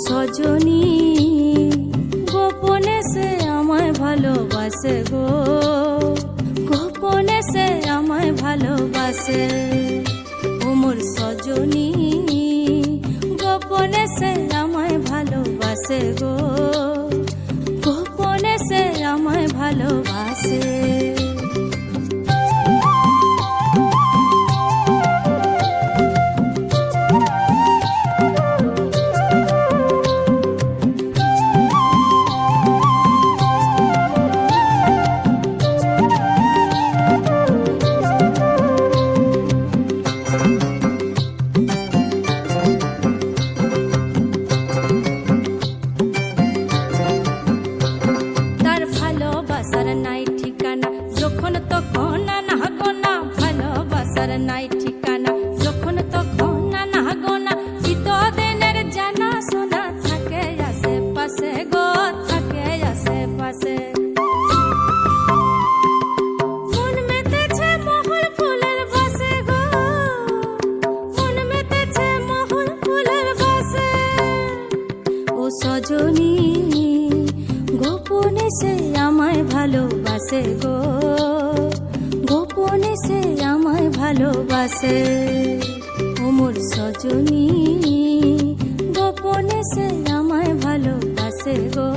সজনী গোপনে সে আমায় ভালোবাসে গো, গোপনে সে আমায় ভালোবাসে। ও মোর সজনী গোপনে সে আমায় ভালোবাসে গো, গোপনে সে আমায় ভালোবাসে। নাই ঠিকানা যখন তখন না গোনা, ভালোবাসার নাই ঠিকানা যখন তখন না গোনা। চিতদিনের জানা শোনা থাকে আশেপাশে গো, থাকে আশেপাশে। মন মেতেছে মহুল ফুলের বাসে গো, মন মেতেছে মহুল ফুলের বাসে। ও সজনী গোপনে সে আমায় ভালোবাসে গো, গোপনে সে আমায় ভালোবাসে। ও মোর সজনী গোপনে সে আমায় ভালোবাসে গো।